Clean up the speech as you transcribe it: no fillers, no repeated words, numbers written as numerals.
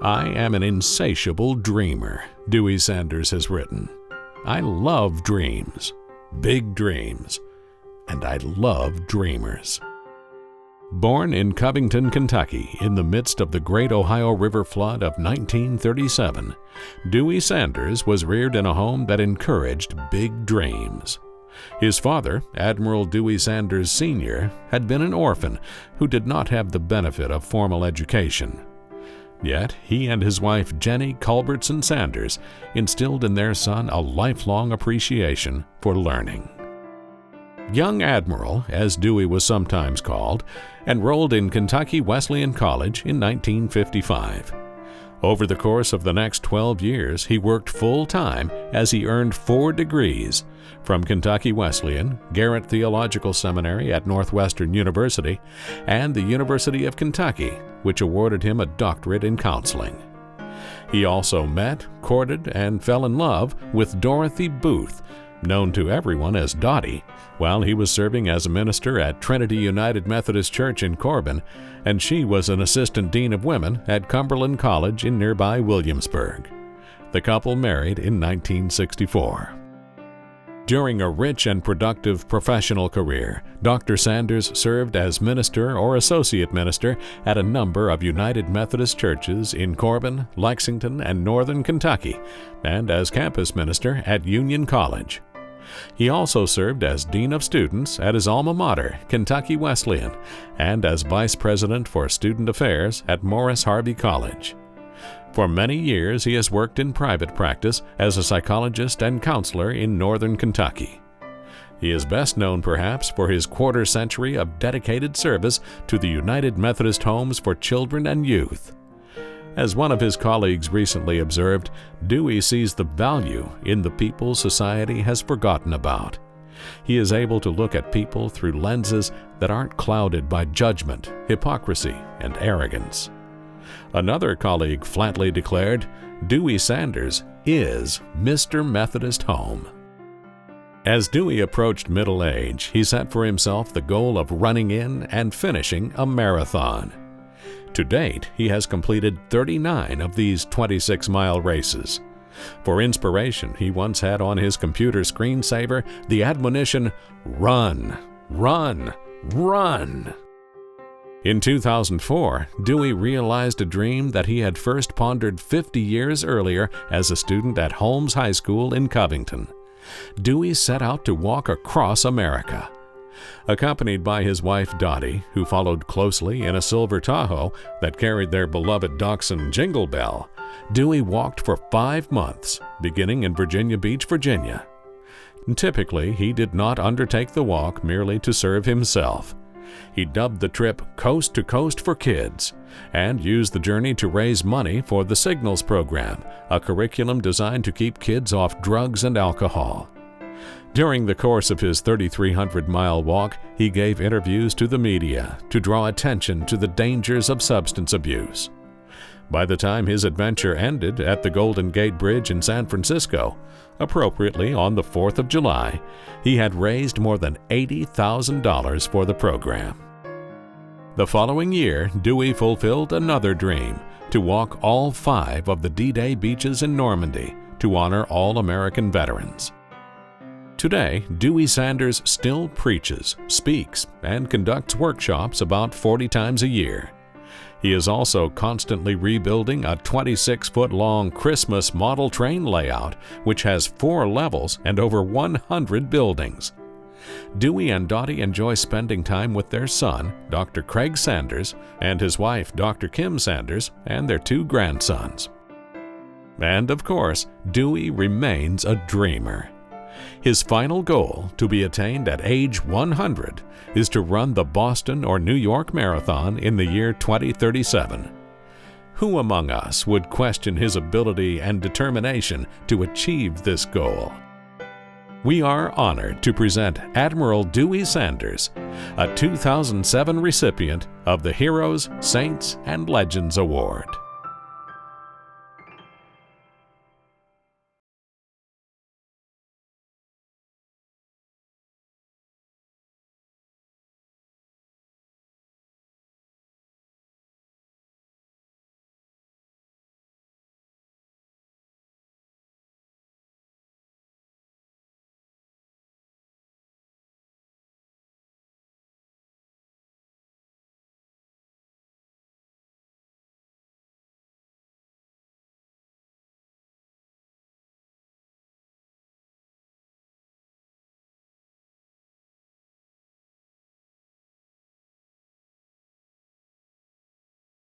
I am an insatiable dreamer, Dewey Sanders has written. I love dreams, big dreams, and I love dreamers. Born in Covington, Kentucky, in the midst of the Great Ohio River flood of 1937, Dewey Sanders was reared in a home that encouraged big dreams. His father, Admiral Dewey Sanders Sr., had been an orphan who did not have the benefit of formal education. Yet he and his wife Jenny Culbertson Sanders instilled in their son a lifelong appreciation for learning. Young Admiral, as Dewey was sometimes called, enrolled in Kentucky Wesleyan College in 1955. Over the course of the next 12 years, he worked full-time as he earned 4 degrees from Kentucky Wesleyan, Garrett Theological Seminary at Northwestern University, and the University of Kentucky, which awarded him a doctorate in counseling. He also met, courted, and fell in love with Dorothy Booth, known to everyone as Dottie, while he was serving as a minister at Trinity United Methodist Church in Corbin, and she was an assistant dean of women at Cumberland College in nearby Williamsburg. The couple married in 1964. During a rich and productive professional career, Dr. Sanders served as minister or associate minister at a number of United Methodist churches in Corbin, Lexington, and Northern Kentucky, and as campus minister at Union College. He also served as dean of students at his alma mater, Kentucky Wesleyan, and as vice president for student affairs at Morris Harvey College. For many years, he has worked in private practice as a psychologist and counselor in northern Kentucky. He is best known perhaps for his quarter-century of dedicated service to the United Methodist Homes for Children and Youth. As one of his colleagues recently observed, Dewey sees the value in the people society has forgotten about. He is able to look at people through lenses that aren't clouded by judgment, hypocrisy, and arrogance. Another colleague flatly declared, Dewey Sanders is Mr. Methodist Home. As Dewey approached middle age, he set for himself the goal of running in and finishing a marathon. To date, he has completed 39 of these 26-mile races. For inspiration, he once had on his computer screensaver the admonition, "Run, run, run." In 2004, Dewey realized a dream that he had first pondered 50 years earlier as a student at Holmes High School in Covington. Dewey set out to walk across America. Accompanied by his wife Dottie, who followed closely in a silver Tahoe that carried their beloved dachshund Jingle Bell, Dewey walked for 5 months, beginning in Virginia Beach, Virginia. Typically, he did not undertake the walk merely to serve himself. He dubbed the trip Coast to Coast for Kids and used the journey to raise money for the Signals program, a curriculum designed to keep kids off drugs and alcohol. During the course of his 3,300-mile walk, he gave interviews to the media to draw attention to the dangers of substance abuse. By the time his adventure ended at the Golden Gate Bridge in San Francisco, appropriately on the 4th of July, he had raised more than $80,000 for the program. The following year, Dewey fulfilled another dream, to walk all 5 of the D-Day beaches in Normandy to honor all American veterans. Today, Dewey Sanders still preaches, speaks, and conducts workshops about 40 times a year. He is also constantly rebuilding a 26-foot-long Christmas model train layout, which has 4 levels and over 100 buildings. Dewey and Dottie enjoy spending time with their son, Dr. Craig Sanders, and his wife, Dr. Kim Sanders, and their 2 grandsons. And of course, Dewey remains a dreamer. His final goal, to be attained at age 100, is to run the Boston or New York Marathon in the year 2037. Who among us would question his ability and determination to achieve this goal? We are honored to present Admiral Dewey Sanders, a 2007 recipient of the Heroes, Saints, and Legends Award.